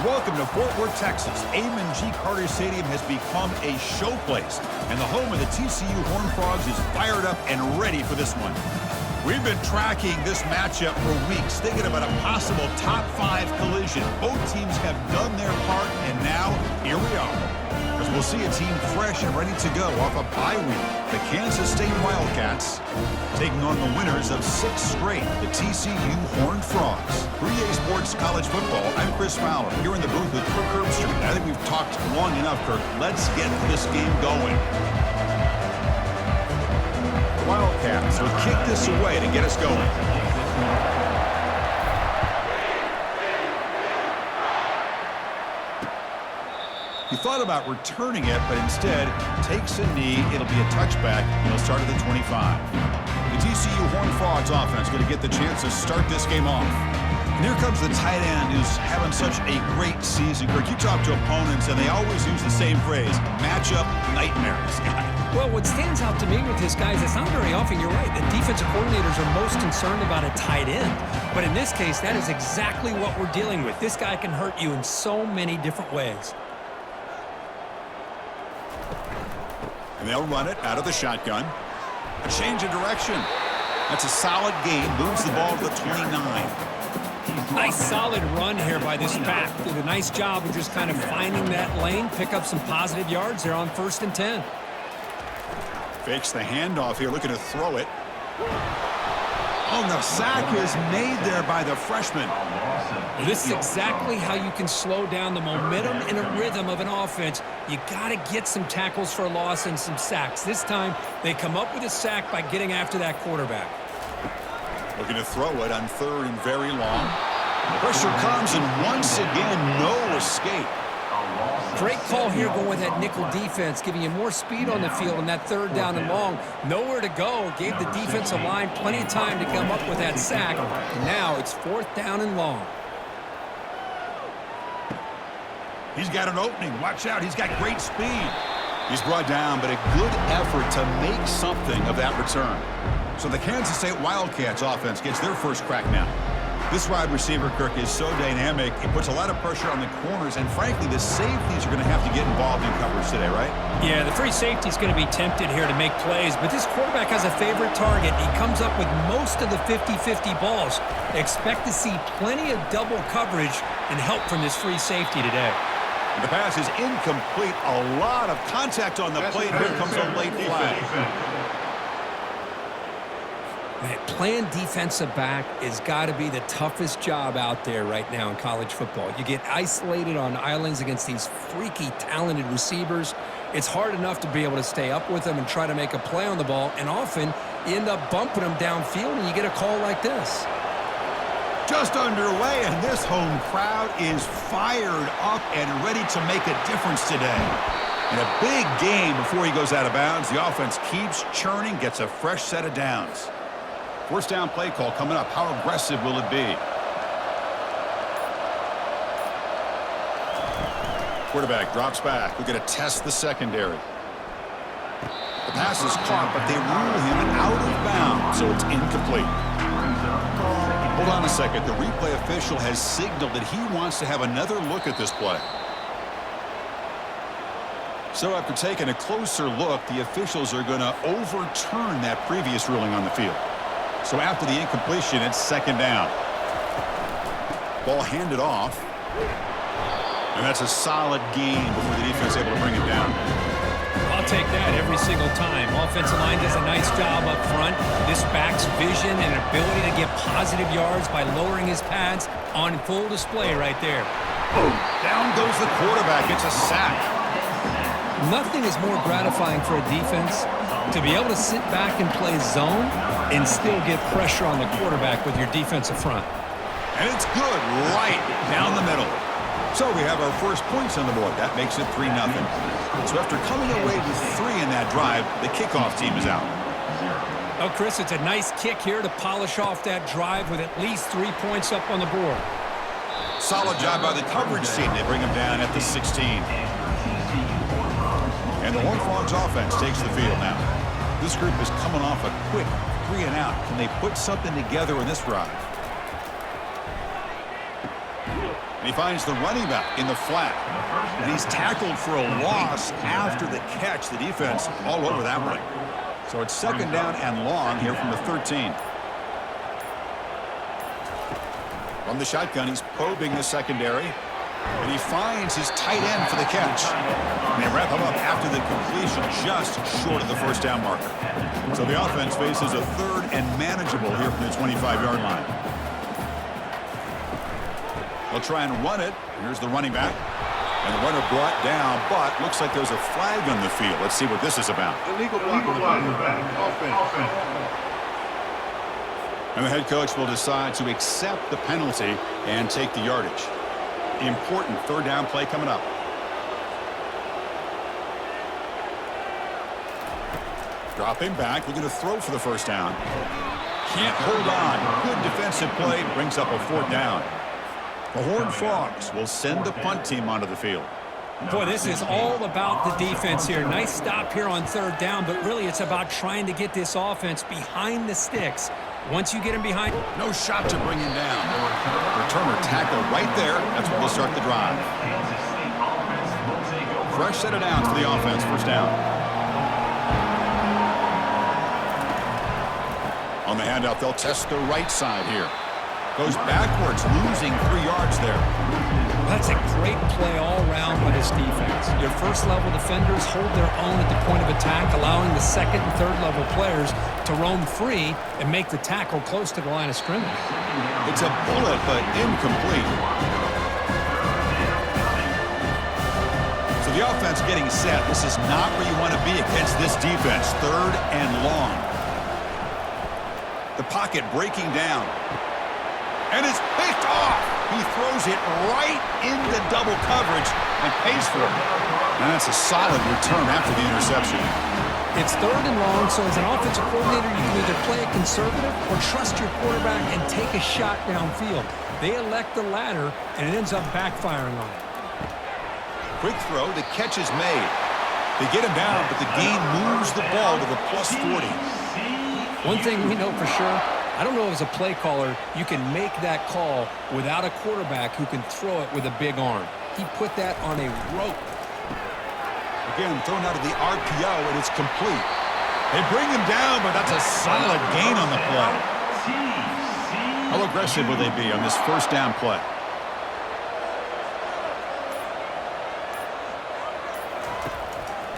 Welcome to Fort Worth, Texas. Amon G. Carter Stadium has become a showplace, and the home of the TCU Horned Frogs is fired up and ready for this one. We've been tracking this matchup for weeks, thinking about a possible top 5 collision. Both teams have done their part, and now here we are. As we'll see a team fresh and ready to go off a bye week. The Kansas State Wildcats taking on the winners of 6 straight, the TCU Horned Frogs. For EA Sports College Football, I'm Chris Fowler, here in the booth with Kirk Herbstreit. I think we've talked long enough, Kirk. Let's get this game going. The Wildcats will kick this away to get us going. He thought about returning it, but instead takes a knee. It'll be a touchback, and he'll start at the 25. The TCU Horned Frogs offense going to get the chance to start this game off. And here comes the tight end who's having such a great season. Kirk, you talk to opponents, and they always use the same phrase, matchup nightmares. Well, what stands out to me with this guy is it's not very often, you're right, the defensive coordinators are most concerned about a tight end. But in this case, that is exactly what we're dealing with. This guy can hurt you in so many different ways. And they'll run it out of the shotgun. A change of direction. That's a solid gain. Moves the ball to the 29. Nice solid run here by this back. Did a nice job of just kind of finding that lane, pick up some positive yards there on 1st and 10. Fakes the handoff here, looking to throw it. Oh, the sack is made there by the freshman. This is exactly how you can slow down the momentum and a rhythm of an offense. You got to get some tackles for a loss and some sacks. This time, they come up with a sack by getting after that quarterback. Looking to throw it on 3rd and very long. Pressure comes, and once again, no escape. Great call here going with that nickel defense, giving you more speed on the field on that 3rd down and long. Nowhere to go. Gave the defensive line plenty of time to come up with that sack. And now it's 4th down and long. He's got an opening. Watch out. He's got great speed. He's brought down, but a good effort to make something of that return. So the Kansas State Wildcats offense gets their first crack now. This wide receiver, Kirk, is so dynamic. It puts a lot of pressure on the corners, and frankly, the safeties are going to have to get involved in coverage today, right? Yeah, the free safety is going to be tempted here to make plays, but this quarterback has a favorite target. He comes up with most of the 50-50 balls. Expect to see plenty of double coverage and help from this free safety today. The pass is incomplete. A lot of contact on the plate. Here comes a late flag. Man, playing defensive back has got to be the toughest job out there right now in college football. You get isolated on islands against these freaky, talented receivers. It's hard enough to be able to stay up with them and try to make a play on the ball, and often you end up bumping them downfield and you get a call like this. Just underway, and this home crowd is fired up and ready to make a difference today. And a big game before he goes out of bounds. The offense keeps churning, gets a fresh set of downs. 1st down play call coming up. How aggressive will it be? Quarterback drops back. We're going to test the secondary. The pass is caught, but they rule him out of bounds, so it's incomplete. Hold on a second. The replay official has signaled that he wants to have another look at this play. So after taking a closer look, the officials are going to overturn that previous ruling on the field. So after the incompletion, it's 2nd down. Ball handed off. And that's a solid gain before the defense is able to bring it down. I'll take that every single time. Offensive line does a nice job up front. This back's vision and ability to get positive yards by lowering his pads on full display right there. Boom. Down goes the quarterback. It's a sack. Nothing is more gratifying for a defense to be able to sit back and play zone and still get pressure on the quarterback with your defensive front. And it's good right down the middle. So we have our first points on the board. That makes it 3-0. So after coming away with 3 in that drive, the kickoff team is out. Oh, Chris, it's a nice kick here to polish off that drive with at least 3 points up on the board. Solid job by the coverage team. They bring him down at the 16. And the Horned Frogs offense takes the field now. This group is coming off a quick 3 and out. Can they put something together in this drive? And he finds the running back in the flat. And he's tackled for a loss after the catch. The defense all over that one. So it's second down and long here from the 13. From the shotgun, he's probing the secondary. And he finds his tight end for the catch. And they wrap him up after the completion just short of the first down marker. So the offense faces a third and manageable here from the 25-yard line. They'll try and run it. Here's the running back. And the runner brought down, but looks like there's a flag on the field. Let's see what this is about. Illegal block on the back. Offense. And the head coach will decide to accept the penalty and take the yardage. Important third down play coming up. Dropping back, looking to throw for the first down. Can't hold on. Good defensive play, brings up a fourth down. The Horned Frogs will send the punt team onto the field. Boy, this is all about the defense here. Nice stop here on third down, but really it's about trying to get this offense behind the sticks. Once you get him behind... No shot to bring him down. Returner tackle right there. That's what will start the drive. Fresh set of downs for the offense. First down. On the handout, they'll test the right side here. Goes backwards, losing 3 yards there. That's a great play all around by this defense. Your first-level defenders hold their own at the point of attack, allowing the second and third-level players to roam free and make the tackle close to the line of scrimmage. It's a bullet, but incomplete. So the offense getting set. This is not where you want to be against this defense. Third and long. The pocket breaking down. And it's picked off. He throws it right into double coverage and pays for it. And that's a solid return after the interception. It's third and long, so as an offensive coordinator, you can either play it conservative or trust your quarterback and take a shot downfield. They elect the latter, and it ends up backfiring on it. Quick throw, the catch is made. They get him down, but the gain moves the ball to the plus 40. One thing we know for sure, I don't know as a play caller, you can make that call without a quarterback who can throw it with a big arm. He put that on a rope. Again, thrown out of the RPO, and it's complete. They bring him down, but that's a solid gain on the play. How aggressive will they be on this first down play?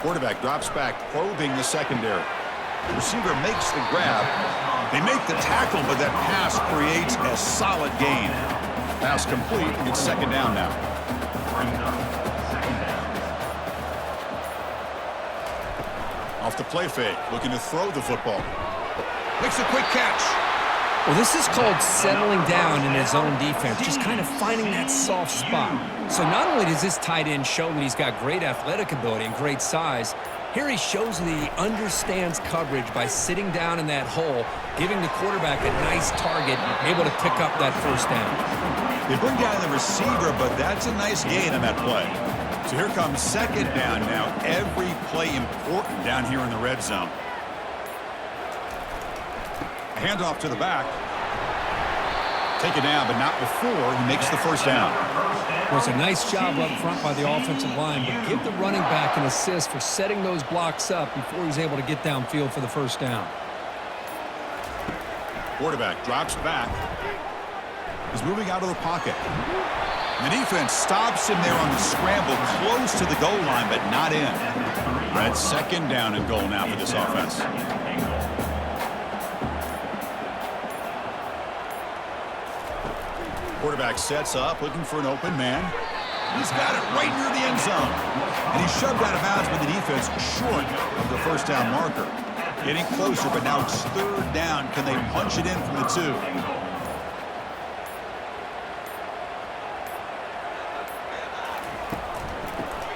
Quarterback drops back, probing the secondary. Receiver makes the grab. They make the tackle, but that pass creates a solid gain. Pass complete. It's second down now. Off the play fake, looking to throw the football. Makes a quick catch. Well, this is called settling down in his own defense, just kind of finding that soft spot. So not only does this tight end show that he's got great athletic ability and great size, here he shows that he understands coverage by sitting down in that hole, giving the quarterback a nice target, able to pick up that first down. They bring down the receiver, but that's a nice gain on that play. So here comes second down now. Every play important down here in the red zone. A handoff to the back. Take it down, but not before he makes the first down. Well, it's a nice job up front by the offensive line, but give the running back an assist for setting those blocks up before he's able to get downfield for the first down. Quarterback drops back. He's moving out of the pocket. The defense stops him there on the scramble, close to the goal line, but not in. That's second down and goal now for this offense. Quarterback sets up, looking for an open man. He's got it right near the end zone. And he's shoved out of bounds by the defense short of the first down marker. Getting closer, but now it's third down. Can they punch it in from the 2?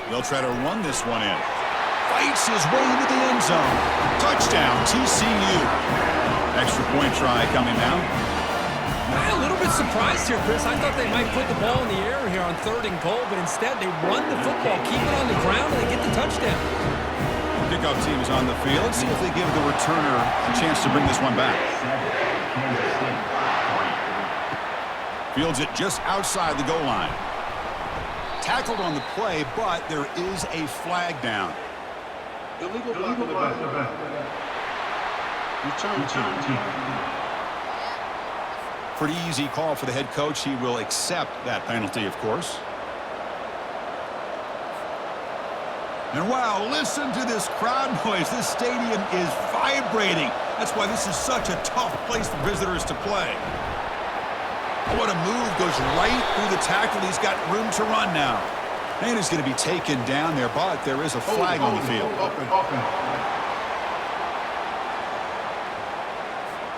They'll try to run this one in. Fights his way into the end zone. Touchdown, TCU. Extra point try coming now. I'm a little bit surprised here, Chris. I thought they might put the ball in the air here on third and goal, but instead they run the football, keep it on the ground, and they get the touchdown. Pickup team is on the field. See if they give the returner a chance to bring this one back. Fields it just outside the goal line. Tackled on the play, but there is a flag down. Illegal block in the back. Return team. Pretty easy call for the head coach. He will accept that penalty, of course. And wow, listen to this crowd noise. This stadium is vibrating. That's why this is such a tough place for visitors to play. Oh, what a move. Goes right through the tackle. He's got room to run now. And he's going to be taken down there, but there is a flag on the field.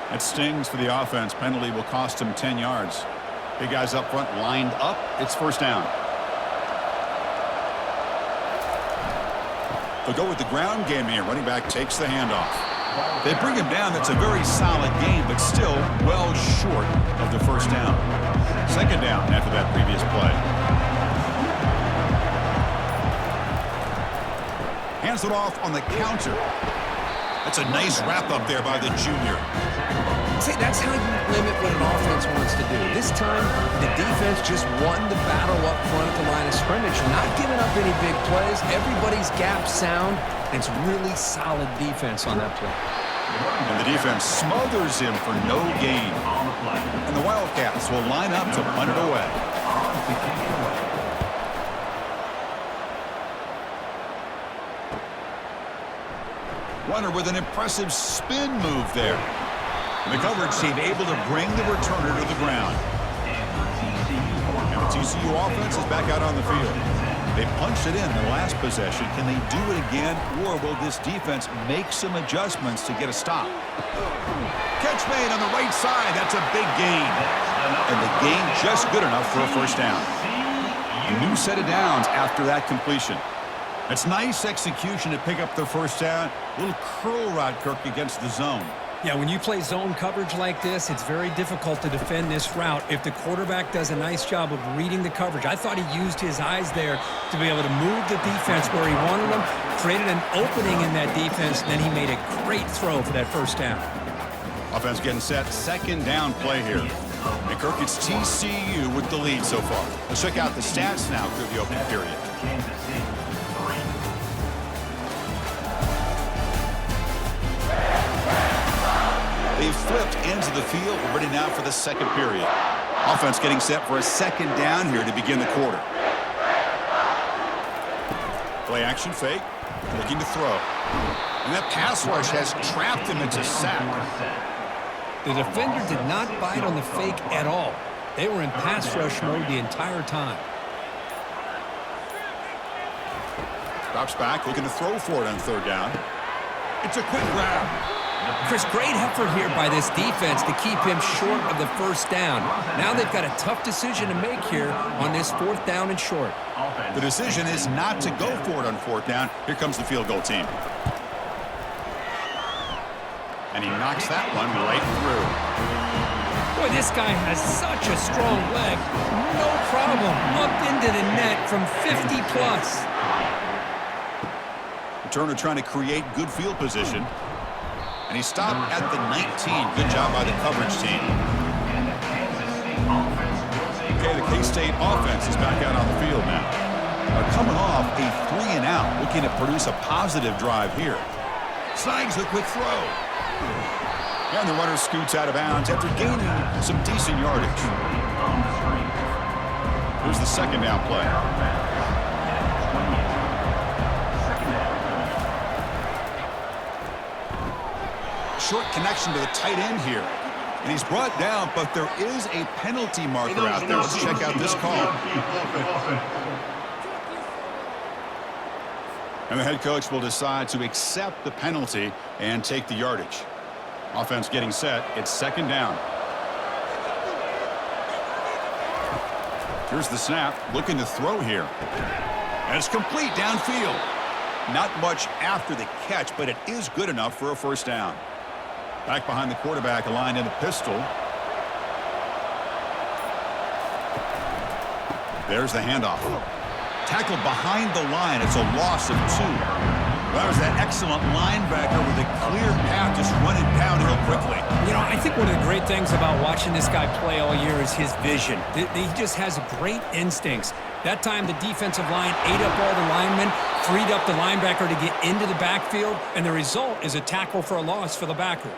That stings for the offense. Penalty will cost him 10 yards. Big guys up front lined up. It's first down. They'll go with the ground game here. Running back takes the handoff. They bring him down. That's a very solid game, but still well short of the first down. Second down after that previous play. Hands it off on the counter. That's a nice wrap up there by the junior. See, that's how you limit what an offense wants to do. This time, the defense just won the battle up front at the line of scrimmage, not giving up any big plays. Everybody's gap sound. It's really solid defense on that play. And the defense smothers him for no gain. And the Wildcats will line up to punt it away. Runner with an impressive spin move there. And the coverage team able to bring the returner to the ground. And the TCU offense is back out on the field. They punched it in the last possession. Can they do it again, or will this defense make some adjustments to get a stop? Catch made on the right side. That's a big gain. And the gain just good enough for a first down. A new set of downs after that completion. It's nice execution to pick up the first down. A little curl route, Kirk, against the zone. Yeah, when you play zone coverage like this, it's very difficult to defend this route if the quarterback does a nice job of reading the coverage. I thought he used his eyes there to be able to move the defense where he wanted them, created an opening in that defense, and then he made a great throw for that first down. Offense getting set. Second down play here. And Kirk, it's TCU with the lead so far. Let's check out the stats now through the opening period. They've flipped into the field. We're ready now for the second period. Offense getting set for a second down here to begin the quarter. Play action fake. Looking to throw. And that pass rush has trapped him into sack. The defender did not bite on the fake at all. They were in pass rush mode the entire time. Drops back, looking to throw for it on third down. It's a quick grab. Chris, great effort here by this defense to keep him short of the first down. Now they've got a tough decision to make here on this fourth down and short. The decision is not to go for it on fourth down. Here comes the field goal team. And he knocks that one right through. Boy, this guy has such a strong leg. No problem. Up into the net from 50 plus. Turner trying to create good field position. And he stopped at the 19. Good job by the coverage team. Okay, the K-State offense is back out on the field now. They're coming off a 3-and-out, looking to produce a positive drive here. Snags a quick throw. And the runner scoots out of bounds after gaining some decent yardage. Here's the second down play. Short connection to the tight end here. And he's brought down, but there is a penalty marker out there. Let's check out this call. And the head coach will decide to accept the penalty and take the yardage. Offense getting set. It's second down. Here's the snap. Looking to throw here. And it's complete downfield. Not much after the catch, but it is good enough for a first down. Back behind the quarterback, aligned in the pistol. There's the handoff. Tackled behind the line. It's a loss of 2. Well, that was that excellent linebacker with a clear path just running downhill quickly. You know, I I think one of the great things about watching this guy play all year is his vision. He just has great instincts. That time, the defensive line ate up all the linemen, freed up the linebacker to get into the backfield, and the result is a tackle for a loss for the backer.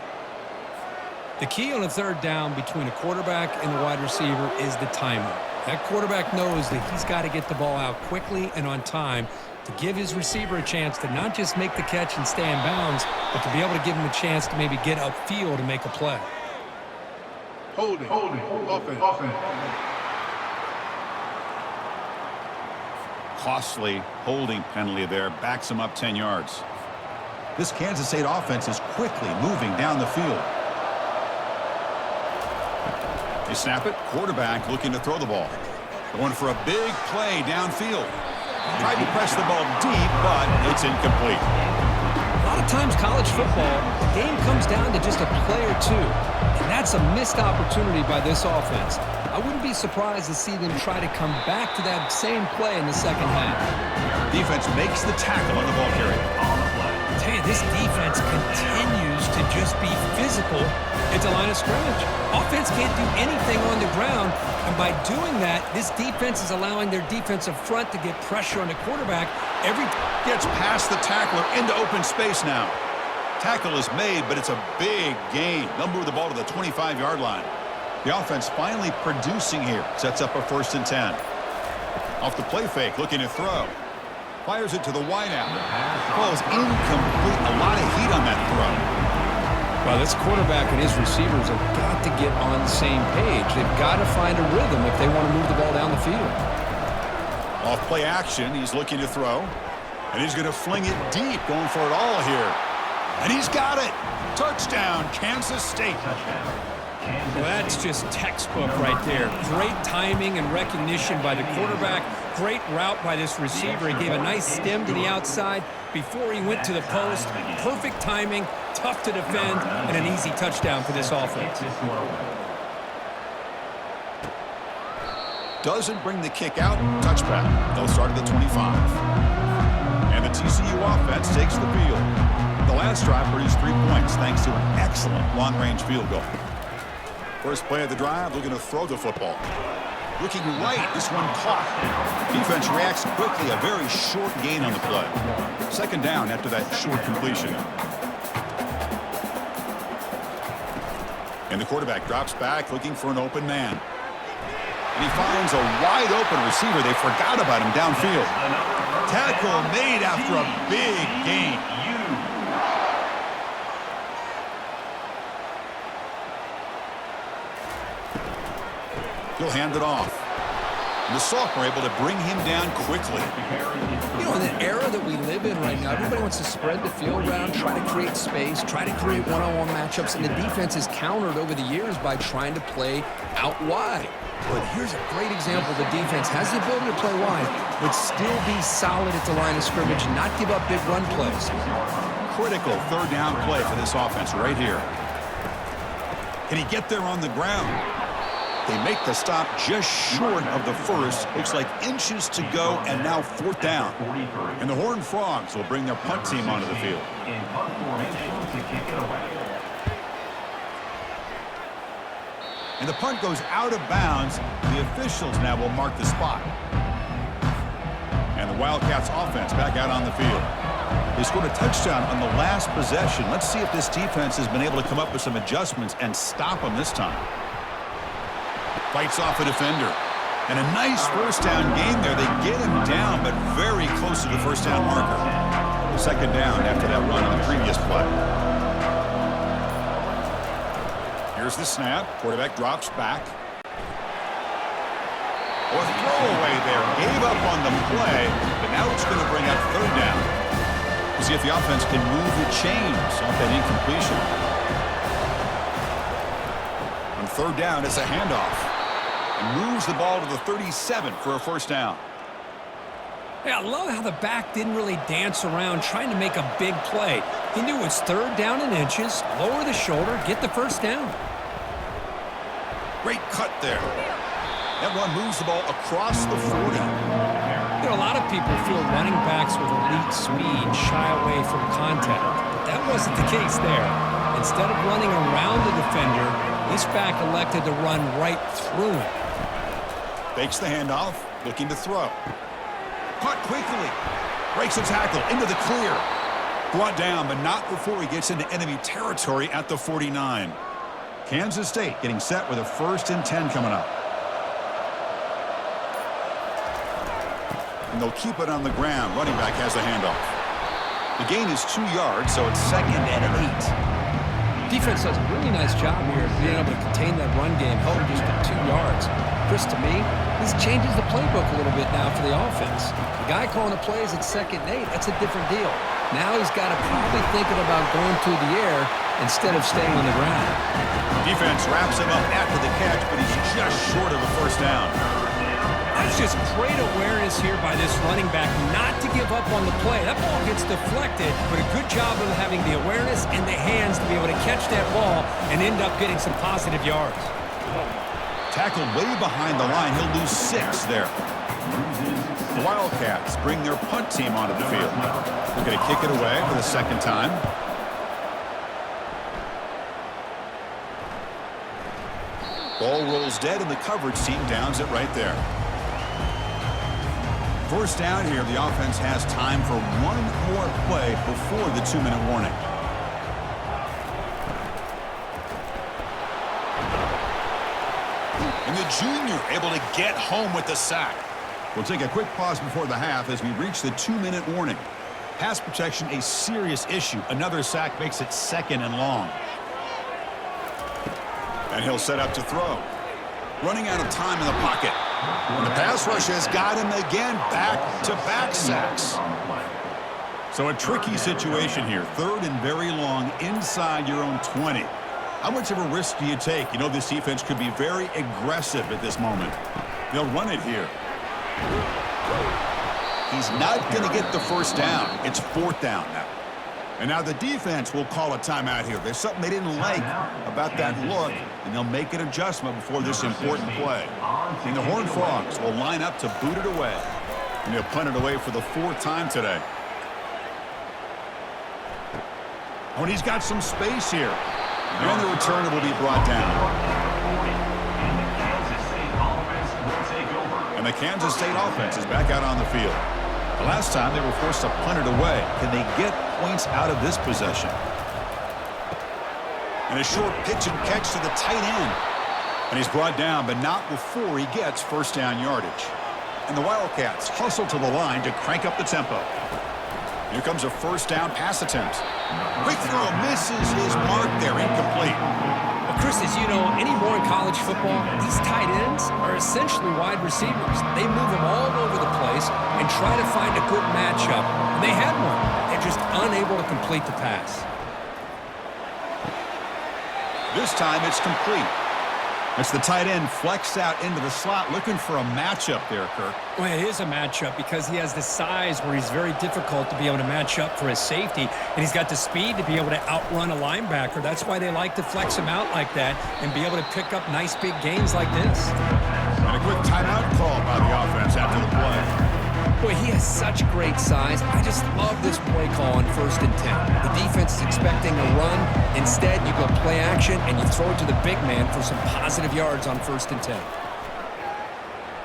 The key on a third down between a quarterback and the wide receiver is the timing. That quarterback knows that he's got to get the ball out quickly and on time to give his receiver a chance to not just make the catch and stay in bounds, but to be able to give him a chance to maybe get upfield and make a play. Holding, offense. Costly holding penalty there, backs him up 10 yards. This Kansas State offense is quickly moving down the field. They snap it, quarterback looking to throw the ball. Going for a big play downfield. Tried to press the ball deep, but it's incomplete. A lot of times college football, the game comes down to just a play or two. And that's a missed opportunity by this offense. I wouldn't be surprised to see them try to come back to that same play in the second half. Defense makes the tackle on the ball carrier. I tell you, this defense continues to just be physical at the line of scrimmage. Offense can't do anything on the ground, and by doing that, this defense is allowing their defensive front to get pressure on the quarterback. Gets past the tackler into open space now. Tackle is made, but it's a big gain. They'll move the ball to the 25-yard line. The offense finally producing here. Sets up a 1st and 10. Off the play fake, looking to throw. Fires it to the wideout. Ball is incomplete. A lot of heat on that throw. Well, this quarterback and his receivers have got to get on the same page. They've got to find a rhythm if they want to move the ball down the field. Off play action, he's looking to throw. And he's going to fling it deep, going for it all here. And he's got it. Touchdown, Kansas State. Well, that's just textbook right there. Great timing and recognition by the quarterback. Great route by this receiver. He gave a nice stem to the outside before he went to the post. Perfect timing, tough to defend, and an easy touchdown for this offense. Doesn't bring the kick out. Touchback. They'll start at the 25. And the TCU offense takes the field. The last drive produced 3 points thanks to an excellent long-range field goal. First play of the drive, looking to throw the football. Looking right, this one caught. Defense reacts quickly, a very short gain on the play. Second down after that short completion. And the quarterback drops back, looking for an open man. And he finds a wide open receiver. They forgot about him downfield. Tackle made after a big gain. He'll hand it off. And the sophomore able to bring him down quickly. You know, in the era that we live in right now, everybody wants to spread the field around, try to create space, try to create one-on-one matchups, and the defense is countered over the years by trying to play out wide. But here's a great example. The defense has the ability to play wide, but still be solid at the line of scrimmage and not give up big run plays. Critical third down play for this offense right here. Can he get there on the ground? They make the stop just short of the first. Looks like inches to go, and now 4th down. And the Horned Frogs will bring their punt team onto the field. And the punt goes out of bounds. The officials now will mark the spot. And the Wildcats offense back out on the field. They scored a touchdown on the last possession. Let's see if this defense has been able to come up with some adjustments and stop them this time. Fights off a defender. And a nice first down gain there. They get him down, but very close to the first down marker. Second down after that run on the previous play. Here's the snap. Quarterback drops back. Or throwaway there. Gave up on the play, but now it's going to bring up third down. We'll see if the offense can move the chains off that incompletion. On third down, it's a handoff. And moves the ball to the 37 for a first down. Yeah, I love how the back didn't really dance around trying to make a big play. He knew it's third down in inches, lower the shoulder, get the first down. Great cut there. That one moves the ball across the 40. You know, a lot of people feel running backs with elite speed shy away from contact, but that wasn't the case there. Instead of running around the defender, this back elected to run right through him. Fakes the handoff, looking to throw. Caught quickly. Breaks a tackle into the clear. Brought down, but not before he gets into enemy territory at the 49. Kansas State getting set with a 1st and 10 coming up. And they'll keep it on the ground. Running back has the handoff. The gain is 2 yards, so it's 2nd and 8. Defense does a really nice job here of being able to contain that run game, held just to 2 yards. Chris, to me, this changes the playbook a little bit now for the offense. The guy calling the plays at 2nd and 8, that's a different deal. Now he's got to probably thinking about going through the air instead of staying on the ground. Defense wraps him up after the catch, but he's just short of a 1st down. That's just great awareness here by this running back not to give up on the play. That ball gets deflected, but a good job of having the awareness and the hands to be able to catch that ball and end up getting some positive yards. Tackled way behind the line. He'll lose 6 there. The Wildcats bring their punt team onto the field. They're going to kick it away for the 2nd time. Ball rolls dead, and the coverage team downs it right there. 1st down here. The offense has time for one more play before the 2-minute warning. And the junior able to get home with the sack. We'll take a quick pause before the half as we reach the 2-minute warning. Pass protection a serious issue. Another sack makes it 2nd and long. And he'll set up to throw. Running out of time in the pocket. And the pass rush has got him again. Back-to-back sacks. So a tricky situation here. 3rd and very long inside your own 20. How much of a risk do you take? You know this defense could be very aggressive at this moment. They'll run it here. He's not going to get the 1st down. It's 4th down now. And now the defense will call a timeout here. There's something they didn't like about that look, and they'll make an adjustment before this important play. And the Horned Frogs will line up to boot it away. And they'll punt it away for the 4th time today. Oh, and he's got some space here. And the returner will be brought down. And the Kansas State offense is back out on the field. The last time they were forced to punt it away. Can they get points out of this possession? And a short pitch and catch to the tight end. And he's brought down, but not before he gets 1st down yardage. And the Wildcats hustle to the line to crank up the tempo. Here comes a 1st down pass attempt. Quick throw misses his mark there, incomplete. Well, Chris, as you know, anymore in college football, these tight ends are essentially wide receivers. They move them all over the place and try to find a good matchup. And they had one. They're just unable to complete the pass. This time it's complete. It's the tight end flexed out into the slot, looking for a matchup there, Kirk. Well, it is a matchup because he has the size where he's very difficult to be able to match up for his safety, and he's got the speed to be able to outrun a linebacker. That's why they like to flex him out like that and be able to pick up nice big gains like this. And a quick timeout call by the offense after the play. Boy, he has such great size. I just love this play call on 1st and 10. The defense is expecting a run. Instead, you go play action, and you throw it to the big man for some positive yards on 1st and 10.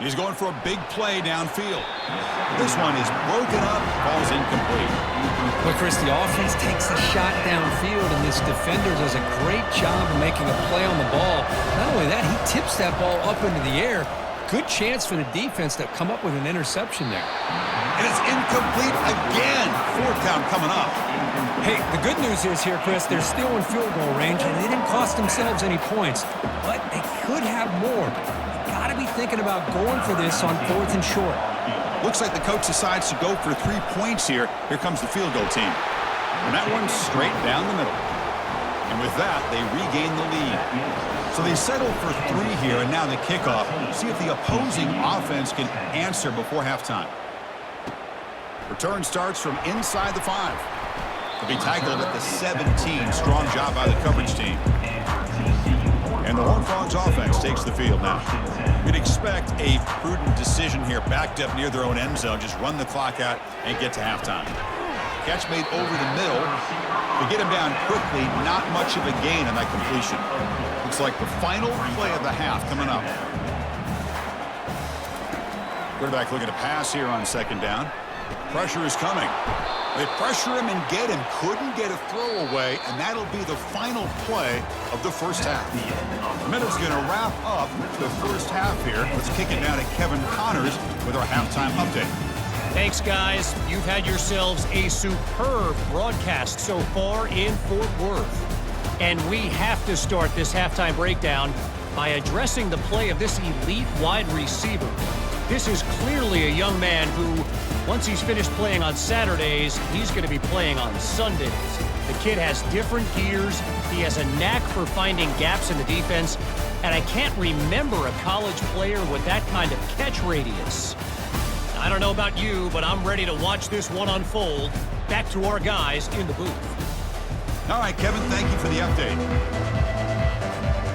He's going for a big play downfield. This one is broken up, falls incomplete. But Chris, the offense takes a shot downfield, and this defender does a great job of making a play on the ball. Not only that, he tips that ball up into the air. Good chance for the defense to come up with an interception there. And it's incomplete again. 4th down coming up. Hey, the good news is here, Chris, they're still in field goal range, and they didn't cost themselves any points. But they could have more. They got to be thinking about going for this on 4th and short. Looks like the coach decides to go for 3 points here. Here comes the field goal team. And that one's straight down the middle. And with that, they regain the lead. So they settle for 3 here, and now the kickoff. See if the opposing offense can answer before halftime. Return starts from inside the 5. They'll be tackled at the 17. Strong job by the coverage team. And the Horned Frogs offense takes the field now. You'd expect a prudent decision here, backed up near their own end zone. Just run the clock out and get to halftime. Catch made over the middle. To get him down quickly, not much of a gain on that completion. Looks like the final play of the half coming up. Quarterback looking to pass here on second down. Pressure is coming. They pressure him and get him. Couldn't get a throw away, and that'll be the final play of the first half. The minute's going to wrap up the first half here. Let's kick it down to Kevin Connors with our halftime update. Thanks, guys. You've had yourselves a superb broadcast so far in Fort Worth. And we have to start this halftime breakdown by addressing the play of this elite wide receiver. This is clearly a young man who, once he's finished playing on Saturdays, he's going to be playing on Sundays. The kid has different gears. He has a knack for finding gaps in the defense. And I can't remember a college player with that kind of catch radius. I don't know about you, but I'm ready to watch this one unfold. Back to our guys in the booth. All right, Kevin, thank you for the update.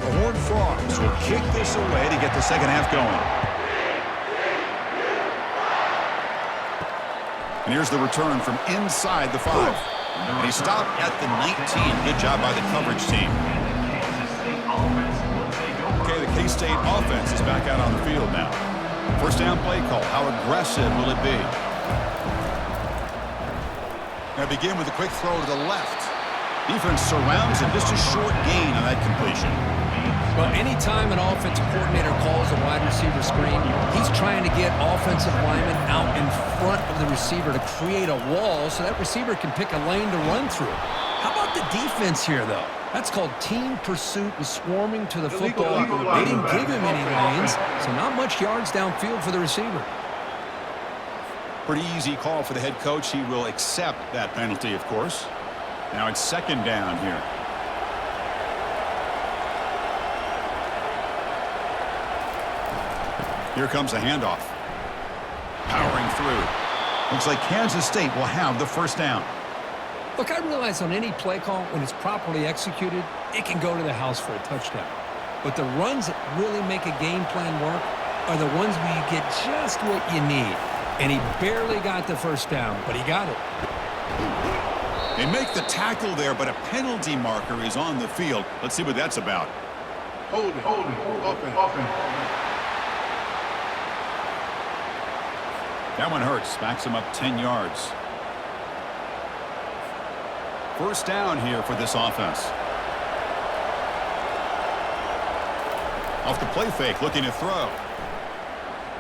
The Horned Frogs will kick this away to get the second half going. And here's the return from inside the 5. And he stopped at the 19. Good job by the coverage team. Okay, the K-State offense is back out on the field now. First down play call. How aggressive will it be? Now begin with a quick throw to the left. Defense surrounds him. Just a short gain on that completion. Well, anytime an offensive coordinator calls a wide receiver screen, he's trying to get offensive linemen out in front of the receiver to create a wall so that receiver can pick a lane to run through. How about the defense here, though? That's called team pursuit and swarming to the football. They didn't give him any lanes, so not much yards downfield for the receiver. Pretty easy call for the head coach. He will accept that penalty, of course. Now it's second down here. Here comes the handoff. Powering through. Looks like Kansas State will have the first down. Look, I realize on any play call, when it's properly executed, it can go to the house for a touchdown. But the runs that really make a game plan work are the ones where you get just what you need. And he barely got the first down, but he got it. They make the tackle there, but a penalty marker is on the field. Let's see what that's about. Hold it, offense. That one hurts. Backs him up 10 yards. First down here for this offense. Off the play fake, looking to throw.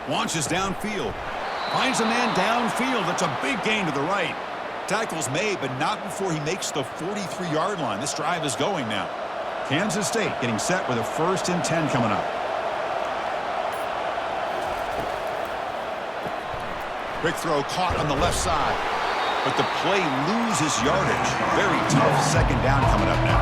Launches downfield. Finds a man downfield. That's a big gain to the right. Tackle's made, but not before he makes the 43-yard line. This drive is going now. Kansas State getting set with a 1st and 10 coming up. Quick throw caught on the left side. But the play loses yardage. Very tough second down coming up now.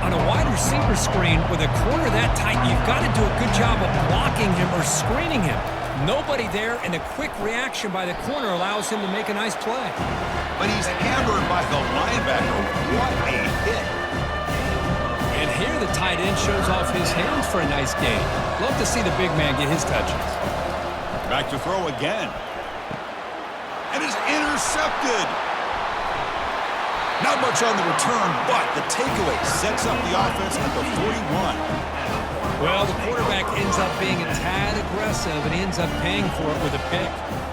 On a wide receiver screen with a corner that tight, you've got to do a good job of blocking him or screening him. Nobody there, and a quick reaction by the corner allows him to make a nice play. But he's hammered by the linebacker. What a hit. And here the tight end shows off his hands for a nice gain. Love to see the big man get his touches. Back to throw again. And is intercepted. Not much on the return, but the takeaway sets up the offense at the 41. Well, the quarterback ends up being a tad aggressive and ends up paying for it with a pick.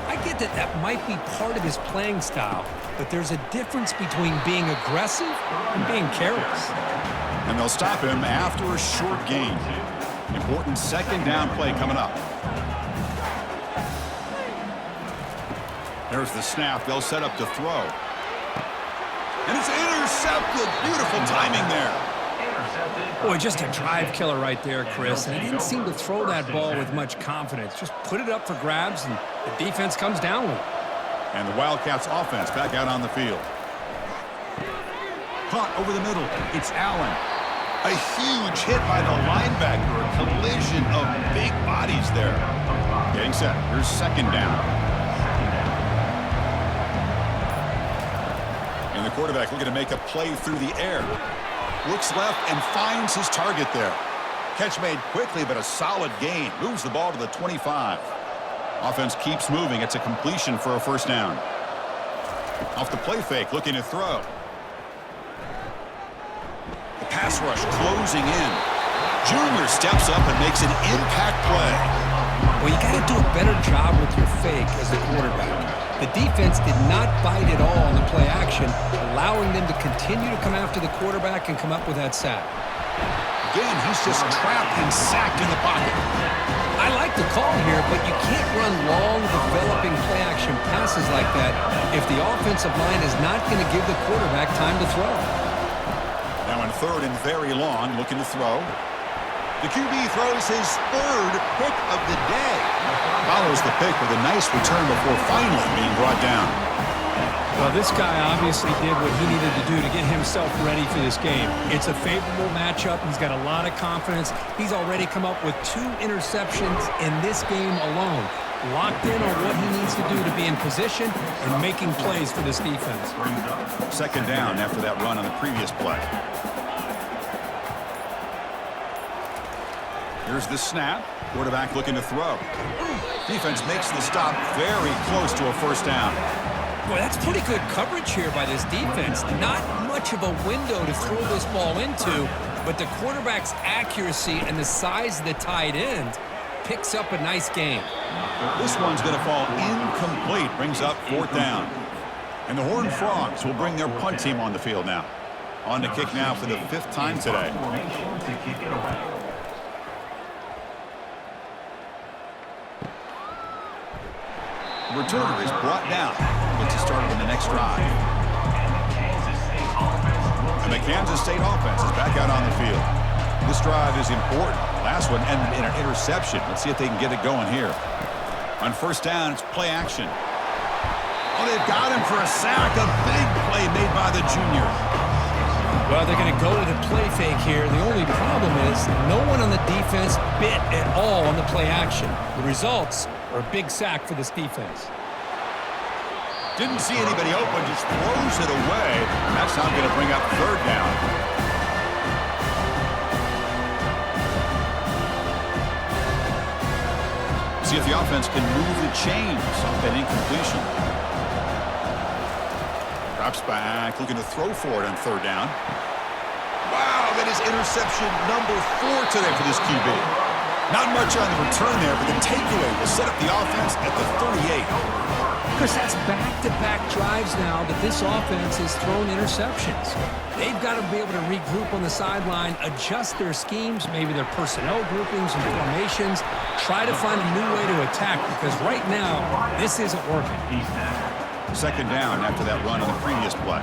I get that that might be part of his playing style, but there's a difference between being aggressive and being careless. And they'll stop him after a short gain. Important second down play coming up. There's the snap. They'll set up to throw. And it's intercepted. Beautiful timing there. Boy, just a drive killer right there, Chris. And he didn't seem to throw that ball with much confidence. Just put it up for grabs, and the defense comes down with it. And the Wildcats offense back out on the field. Caught over the middle. It's Allen. A huge hit by the linebacker. A collision of big bodies there. Getting set. Here's second down. And the quarterback looking to make a play through the air. Looks left and finds his target there. Catch made quickly, but a solid gain. Moves the ball to the 25. Offense keeps moving. It's a completion for a first down. Off the play fake, looking to throw. The pass rush closing in. Junior steps up and makes an impact play. Well, you got to do a better job with your fake as a quarterback. The defense did not bite at all on the play action, allowing them to continue to come after the quarterback and come up with that sack. Again, he's just trapped and sacked in the pocket. I like the call here, but you can't run long, developing play-action passes like that if the offensive line is not going to give the quarterback time to throw. Now in third and very long, looking to throw. The QB throws his third pick of the day. Follows the pick with a nice return before finally being brought down. Well, this guy obviously did what he needed to do to get himself ready for this game. It's a favorable matchup. He's got a lot of confidence. He's already come up with 2 interceptions in this game alone. Locked in on what he needs to do to be in position and making plays for this defense. Second down after that run on the previous play. Here's the snap. Quarterback looking to throw. Defense makes the stop very close to a first down. Boy, that's pretty good coverage here by this defense. Not much of a window to throw this ball into, but the quarterback's accuracy and the size of the tight end picks up a nice gain. This one's going to fall incomplete. Brings up fourth down. And the Horned Frogs will bring their punt team on the field now. On to kick now for the 5th time today. The returner is brought down. Gets us started in the next drive. And the Kansas State offense is back out on the field. This drive is important. Last one ended in an interception. Let's see if they can get it going here. On first down, it's play action. Oh, they've got him for a sack. A big play made by the junior. Well, they're going to go to the play fake here. The only problem is no one on the defense bit at all on the play action. The results are a big sack for this defense. Didn't see anybody open, just throws it away. That's now going to bring up third down. See if the offense can move the chains off that incompletion. Drops back, looking to throw for it on third down. Wow, that is interception number 4 today for this QB. Not much on the return there, but the takeaway will set up the offense at the 38. Chris, that's back-to-back drives now that this offense has thrown interceptions. They've got to be able to regroup on the sideline, adjust their schemes, maybe their personnel groupings and formations, try to find a new way to attack, because right now, this isn't working. Second down after that run on the previous play.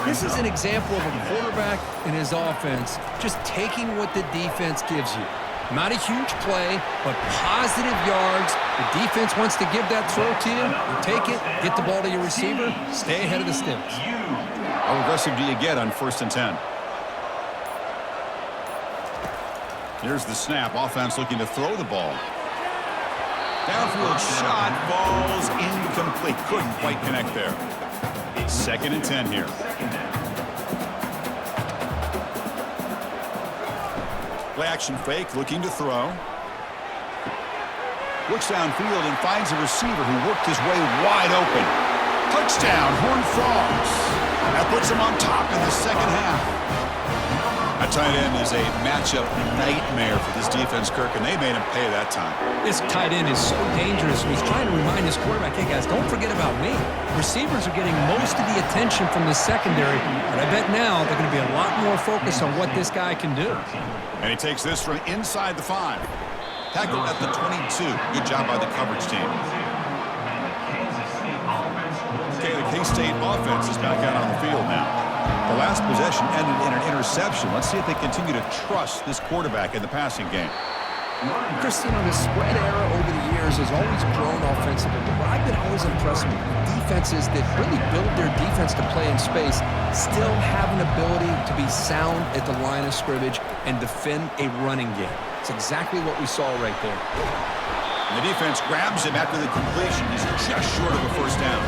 This is an example of a quarterback and his offense just taking what the defense gives you. Not a huge play, but positive yards. The defense wants to give that throw to you. You take it, get the ball to your receiver, stay ahead of the sticks. How aggressive do you get on 1st and 10? Here's the snap. Offense looking to throw the ball. Downfield shot falls incomplete. Couldn't quite connect there. 2nd and 10 here. Play action fake, looking to throw. Looks downfield and finds a receiver who worked his way wide open. Touchdown, Horned Frogs. That puts him on top in the second half. That tight end is a matchup nightmare for this defense, Kirk, and they made him pay that time. This tight end is so dangerous. He's trying to remind his quarterback, hey, guys, don't forget about me. Receivers are getting most of the attention from the secondary, but I bet now they're going to be a lot more focused on what this guy can do. And he takes this from inside the 5. Tackled at the 22. Good job by the coverage team. Okay, the K-State offense is back out on the field now. The last possession ended in an interception. Let's see if they continue to trust this quarterback in the passing game. Chris, you know, the spread era over the years has always grown offensively, but what I've been always impressed with defenses that really build their defense to play in space still have an ability to be sound at the line of scrimmage and defend a running game. It's exactly what we saw right there. And the defense grabs him after the completion. He's just short of a first down.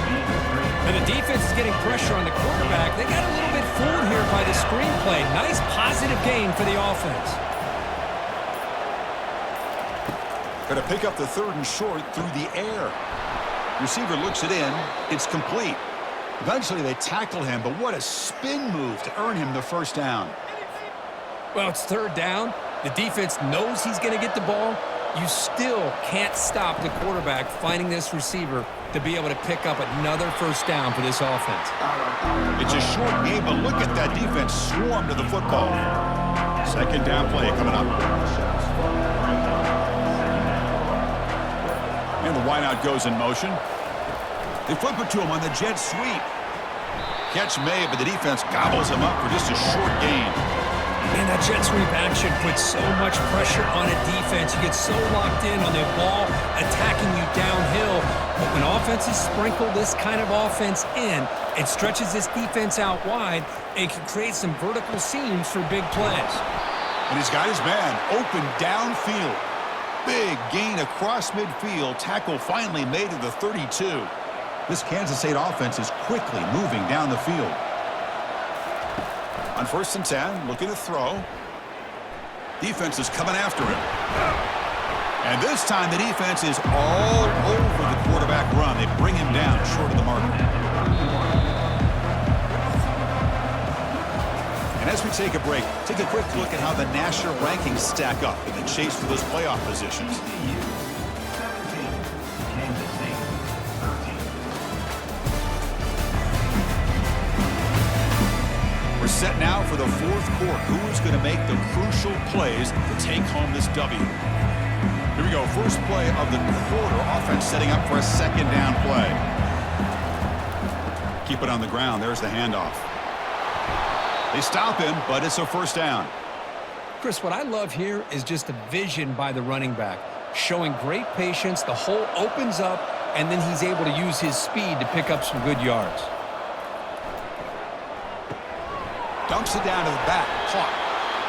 And the defense is getting pressure on the quarterback. They got a little bit fooled here by the screenplay. Nice positive gain for the offense. Going to pick up the 3rd and short through the air. Receiver looks it in. It's complete. Eventually they tackle him, but what a spin move to earn him the first down. Well, it's third down. The defense knows he's going to get the ball. You still can't stop the quarterback finding this receiver to be able to pick up another first down for this offense. It's a short game, but look at that defense swarm to the football. Second down play coming up. And the wideout goes in motion. They flip it to him on the jet sweep. Catch made, but the defense gobbles him up for just a short gain. Man, that jet sweep action puts so much pressure on a defense. You get so locked in on the ball attacking you downhill. But when offenses sprinkle this kind of offense in, it stretches this defense out wide and can create some vertical seams for big plays. And he's got his man open downfield. Big gain across midfield. Tackle finally made to the 32. This Kansas State offense is quickly moving down the field. On 1st and 10, looking to throw. Defense is coming after him. And this time the defense is all over the quarterback run. They bring him down short of the marker. And as we take a break, take a quick look at how the national rankings stack up in the chase for those playoff positions. We're set now for the fourth quarter. Who is going to make the crucial plays to take home this W? Here we go. First play of the quarter. Offense setting up for a second down play. Keep it on the ground. There's the handoff. They stop him, but it's a first down. Chris, what I love here is just the vision by the running back. Showing great patience. The hole opens up, and then he's able to use his speed to pick up some good yards. Dumps it down to the back. Caught.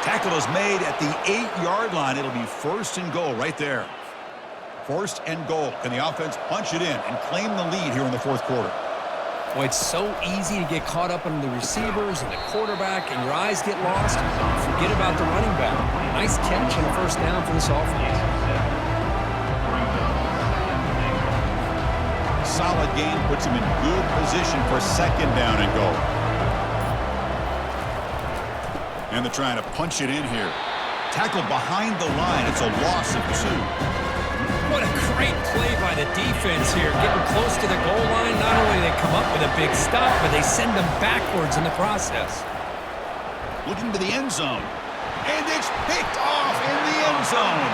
Tackle is made at the 8-yard line. It'll be 1st and goal right there. 1st and goal. Can the offense punch it in and claim the lead here in the fourth quarter? Boy, it's so easy to get caught up in the receivers and the quarterback, and your eyes get lost. Forget about the running back. Nice catch and a first down for this offense. Solid game puts him in good position for second down and goal. And they're trying to punch it in here. Tackle behind the line. It's a loss of 2. What a great play by the defense here. Getting close to the goal line. Not only do they come up with a big stop, but they send them backwards in the process. Looking to the end zone. And it's picked off in the end zone.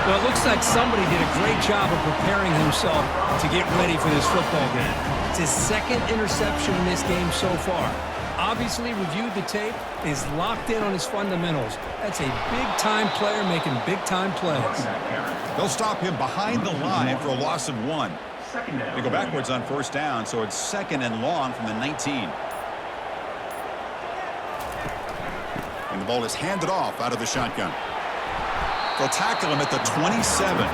Well, it looks like somebody did a great job of preparing himself to get ready for this football game. It's his second interception in this game so far. Obviously reviewed the tape, is locked in on his fundamentals. That's a big-time player making big-time plays. They'll stop him behind the line for a loss of 1. They go backwards on first down, so it's 2nd and long from the 19. And the ball is handed off out of the shotgun. They'll tackle him at the 27.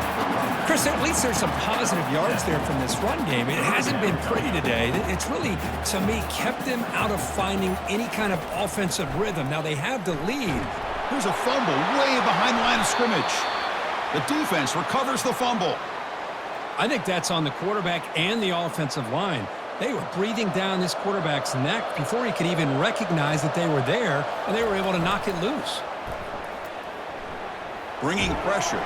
Chris, at least there's some positive yards there from this run game. It hasn't been pretty today. It's really, to me, kept them out of finding any kind of offensive rhythm. Now they have the lead. Here's a fumble way behind the line of scrimmage. The defense recovers the fumble. I think that's on the quarterback and the offensive line. They were breathing down this quarterback's neck before he could even recognize that they were there, and they were able to knock it loose. Bringing pressure.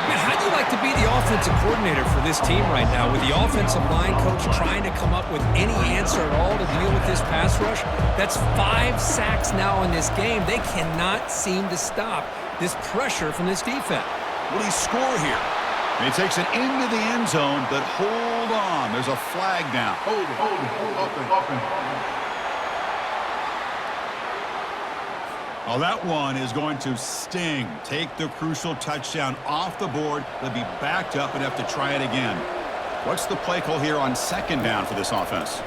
Man, how do you like to be the offensive coordinator for this team right now with the offensive line coach trying to come up with any answer at all to deal with this pass rush? That's 5 sacks now in this game. They cannot seem to stop this pressure from this defense. Will he score here? And he takes it into the end zone, but hold on. There's a flag down. Hold it. Oh, that one is going to sting. Take the crucial touchdown off the board. They'll be backed up and have to try it again. What's the play call here on second down for this offense?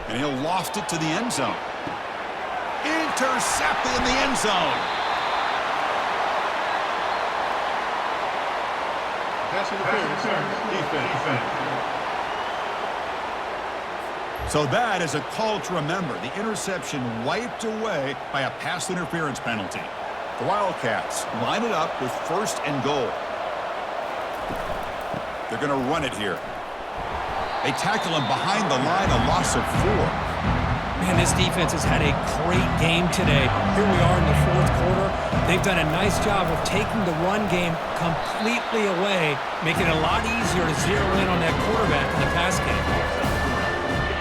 And he'll loft it to the end zone. Intercepted in the end zone. Pass interference. Defense. So that is a call to remember. The interception wiped away by a pass interference penalty. The Wildcats line it up with 1st and goal. They're going to run it here. They tackle him behind the line, a loss of 4. Man, this defense has had a great game today. Here we are in the fourth quarter. They've done a nice job of taking the run game completely away, making it a lot easier to zero in on that quarterback in the pass game.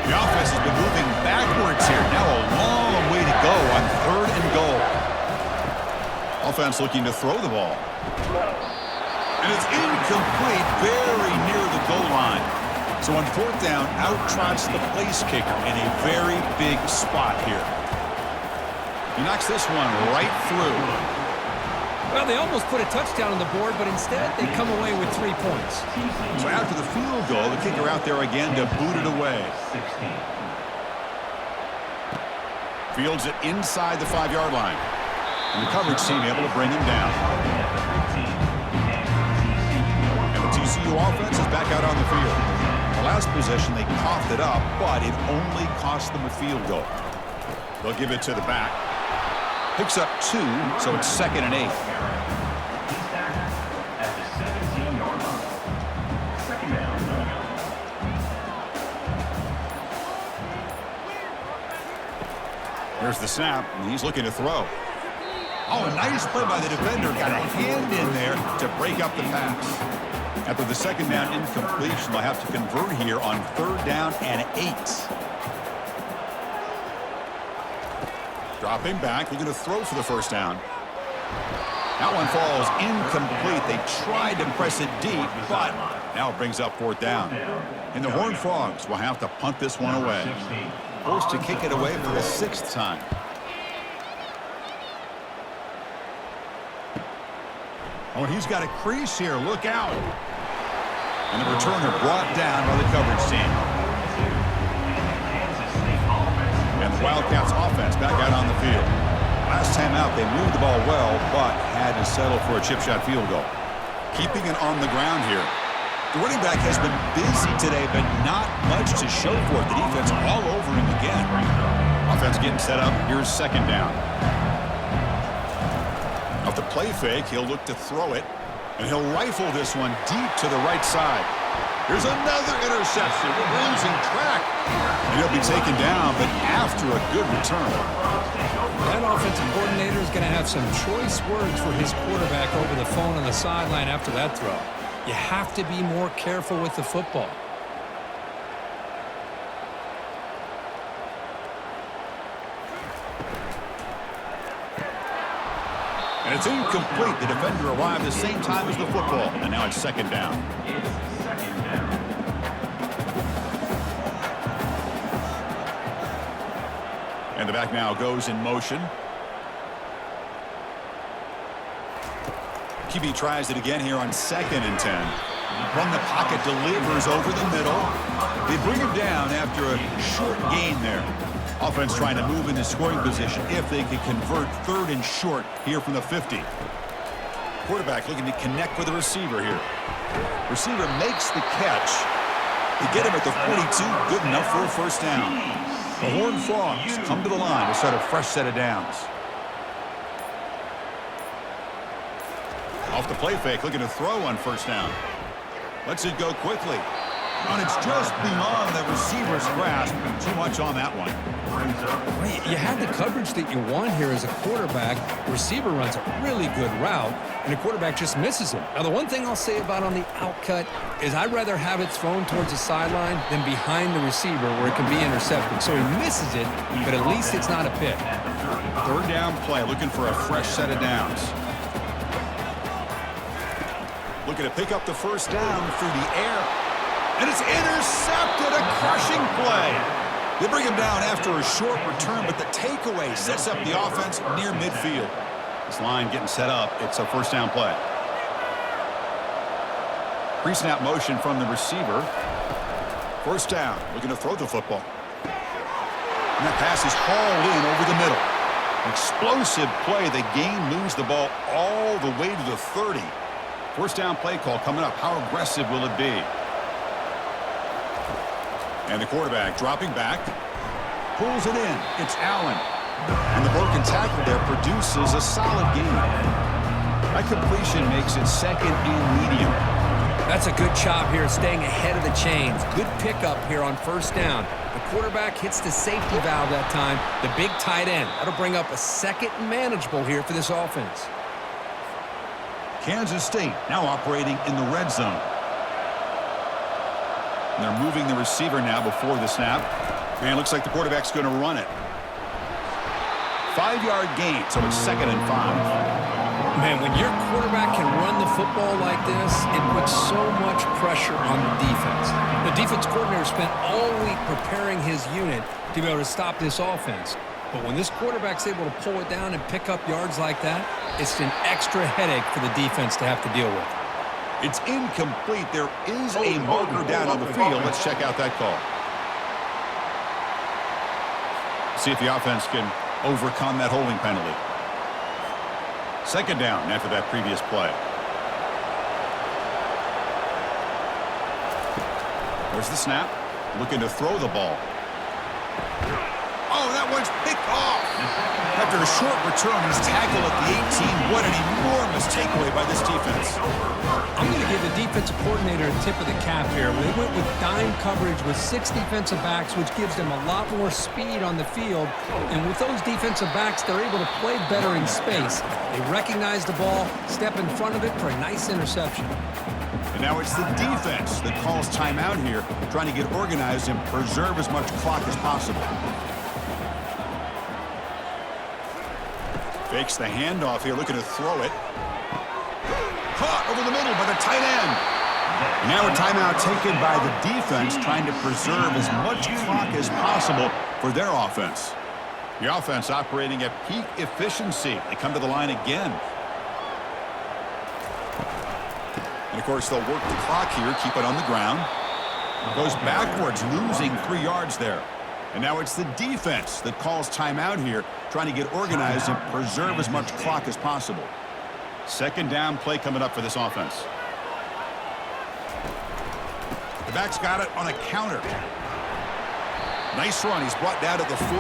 The offense has been moving backwards here. Now a long way to go on 3rd and goal. Offense looking to throw the ball. And it's incomplete, very near the goal line. So on 4th down, out trots the place kicker in a very big spot here. He knocks this one right through. Well, they almost put a touchdown on the board, but instead they come away with 3 points. So after the field goal, the kicker out there again to boot it away. Fields it inside the 5-yard line. And the coverage team able to bring him down. And the TCU offense is back out on the field. The last possession, they coughed it up, but it only cost them a field goal. They'll give it to the back. Picks up 2, so it's 2nd and 8. Here's the snap, and he's looking to throw. Oh, a nice play by the defender. Got a hand in there to break up the pass. After the 2nd down incompletion, they'll have to convert here on 3rd down and 8. Dropping back, looking to throw for the 1st down. That one falls incomplete. They tried to press it deep, but now it brings up 4th down. And the Horned Frogs will have to punt this one away. Forced to kick it away for the 6th time. Oh, and he's got a crease here. Look out. And the returner brought down by the coverage team. And the Wildcats offense back out on the field. Last time out, they moved the ball well, but had to settle for a chip shot field goal. Keeping it on the ground here. The running back has been busy today, but not much to show for it. The defense all over him again. Offense getting set up. Here's 2nd down. Off the play fake, he'll look to throw it, and he'll rifle this one deep to the right side. Here's another interception. Losing track. And he'll be taken down, but after a good return. That offensive coordinator is going to have some choice words for his quarterback over the phone on the sideline after that throw. You have to be more careful with the football. And it's incomplete. The defender arrived the same time as the football, and now it's 2nd down. And the back now goes in motion. QB tries it again here on 2nd and 10. From the pocket, delivers over the middle. They bring him down after a short gain there. Offense trying to move into scoring position if they can convert 3rd and short here from the 50. Quarterback looking to connect with the receiver here. Receiver makes the catch. They get him at the 42, good enough for a 1st down. The Horned Frogs come to the line to start a fresh set of downs. Off the play fake, looking to throw on 1st down. Lets it go quickly. And it's just beyond the receiver's grasp. Too much on that one. You have the coverage that you want here as a quarterback. The receiver runs a really good route, and the quarterback just misses him. Now, the one thing I'll say about on the outcut is I'd rather have it thrown towards the sideline than behind the receiver where it can be intercepted. So he misses it, but at least it's not a pick. 3rd down play, looking for a fresh set of downs. Looking to pick up the 1st down through the air. And it's intercepted, a crushing play. They bring him down after a short return, but the takeaway sets up the offense near midfield. This line getting set up. It's a 1st down play. Pre-snap motion from the receiver. 1st down, looking to throw the football. And that pass is hauled in over the middle. Explosive play. The game moves the ball all the way to the 30. 1st down play call coming up. How aggressive will it be? And the quarterback dropping back. Pulls it in. It's Allen. And the broken tackle there produces a solid gain. That completion makes it 2nd and medium. That's a good job here staying ahead of the chains. Good pickup here on first down. The quarterback hits the safety valve that time, the big tight end. That'll bring up a second and manageable here for this offense. Kansas State now operating in the red zone. And they're moving the receiver now before the snap. And looks like the quarterback's going to run it. 5-yard gain, so it's 2nd and 5. Man, when your quarterback can run the football like this, it puts so much pressure on the defense. The defense coordinator spent all week preparing his unit to be able to stop this offense. But when this quarterback's able to pull it down and pick up yards like that, it's an extra headache for the defense to have to deal with. It's incomplete. There is a marker down on the field. Let's check out that call. See if the offense can overcome that holding penalty. 2nd down after that previous play. There's the snap. Looking to throw the ball. Oh, that one's picked off. After a short return, he's tackled at the 18. What an enormous takeaway by this defense. I'm going to give the defensive coordinator a tip of the cap here. They went with dime coverage with 6 defensive backs, which gives them a lot more speed on the field. And with those defensive backs, they're able to play better in space. They recognize the ball, step in front of it for a nice interception. And now it's the defense that calls timeout here, trying to get organized and preserve as much clock as possible. Fakes the handoff here, looking to throw it. Caught over the middle by the tight end. And now a timeout taken by the defense, trying to preserve as much clock as possible for their offense. The offense operating at peak efficiency. They come to the line again. And, of course, they'll work the clock here, keep it on the ground. Goes backwards, losing 3 yards there. And now it's the defense that calls timeout here, trying to get organized and preserve as much clock as possible. 2nd down play coming up for this offense. The back's got it on a counter. Nice run. He's brought down to the 44.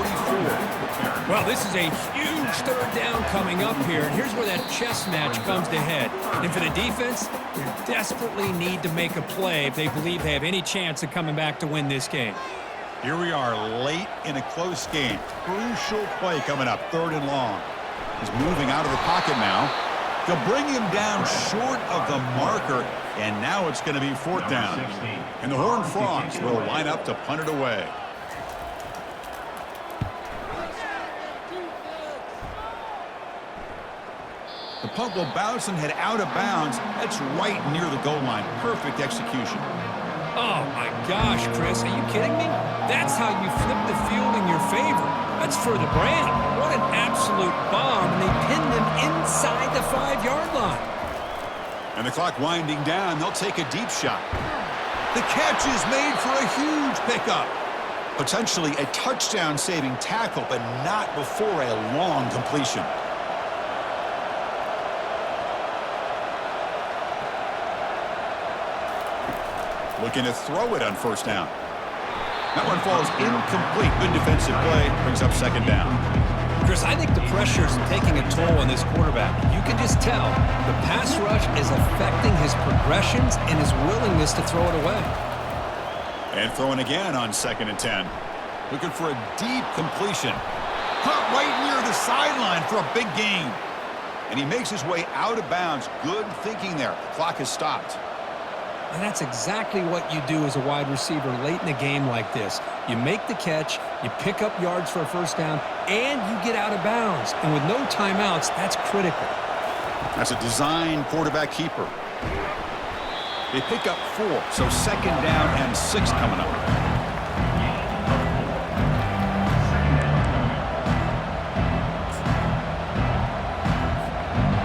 Well, this is a huge 3rd down coming up here. And here's where that chess match comes to head. And for the defense, they desperately need to make a play if they believe they have any chance of coming back to win this game. Here we are late in a close game. Crucial play coming up, 3rd and long. He's moving out of the pocket now. They'll bring him down short of the marker, and now it's going to be 4th down. And the Horned Frogs will line up to punt it away. The punt will bounce and head out of bounds. That's right near the goal line. Perfect execution. Oh, my gosh, Chris, are you kidding me? That's how you flip the field in your favor. That's for the brand. What an absolute bomb, and they pinned them inside the 5-yard line. And the clock winding down, they'll take a deep shot. The catch is made for a huge pickup. Potentially a touchdown-saving tackle, but not before a long completion. Looking to throw it on 1st down. That one falls incomplete. Good defensive play. Brings up 2nd down. Chris, I think the pressure's taking a toll on this quarterback. You can just tell the pass rush is affecting his progressions and his willingness to throw it away. And throwing again on 2nd and 10. Looking for a deep completion. Caught right near the sideline for a big gain. And he makes his way out of bounds. Good thinking there. The clock has stopped. And that's exactly what you do as a wide receiver late in a game like this. You make the catch, you pick up yards for a 1st down, and you get out of bounds. And with no timeouts, that's critical. That's a design quarterback keeper. They pick up 4, so 2nd down and 6 coming up.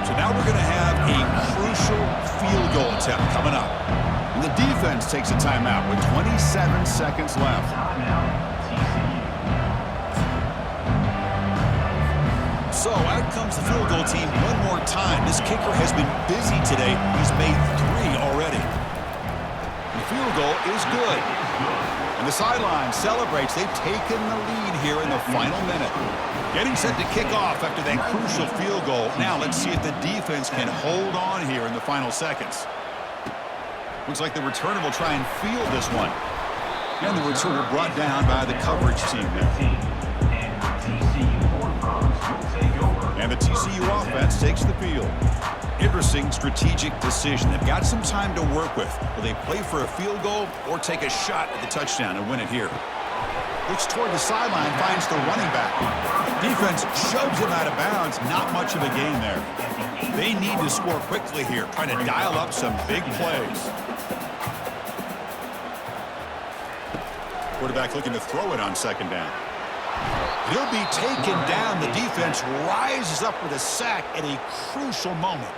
So now we're going to have a crucial field goal attempt coming up. And the defense takes a timeout with 27 seconds left. So out comes the field goal team one more time. This kicker has been busy today. He's made 3 already. And the field goal is good. And the sideline celebrates. They've taken the lead here in the final minute. Getting set to kick off after that crucial field goal. Now let's see if the defense can hold on here in the final seconds. Looks like the returner will try and field this one. And the returner brought down by the coverage team there. And the TCU offense takes the field. Interesting strategic decision. They've got some time to work with. Will they play for a field goal or take a shot at the touchdown and win it here? Looks toward the sideline, finds the running back. Defense shoves him out of bounds. Not much of a gain there. They need to score quickly here, trying to dial up some big plays. Quarterback looking to throw it on second down. He'll be taken down. The defense rises up with a sack at a crucial moment.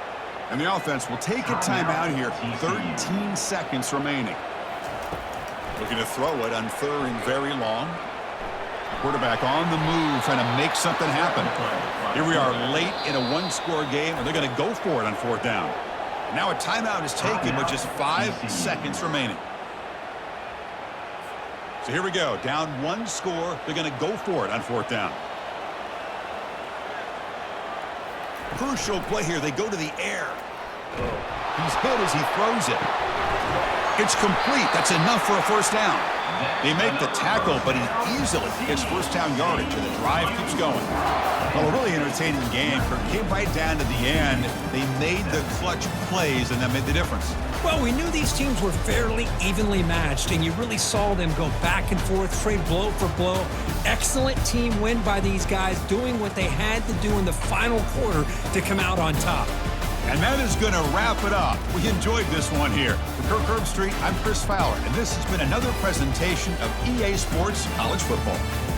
And the offense will take a timeout here. 13 seconds remaining. Looking to throw it on third and very long. Quarterback on the move, trying to make something happen. Here we are late in a one-score game, and they're going to go for it on fourth down. Now a timeout is taken with just 5 seconds remaining. So here we go. Down one score. They're going to go for it on fourth down. Crucial play here. They go to the air. He's hit as he throws it. It's complete. That's enough for a first down. They make the tackle, but he easily gets first down yardage, and the drive keeps going. Well, a really entertaining game. It came right down to the end. They made the clutch plays, and that made the difference. Well, we knew these teams were fairly evenly matched, and you really saw them go back and forth, trade blow for blow. Excellent team win by these guys, doing what they had to do in the final quarter to come out on top. And that is going to wrap it up. We enjoyed this one here. For Kirk Herbstreit, I'm Chris Fowler, and this has been another presentation of EA Sports College Football.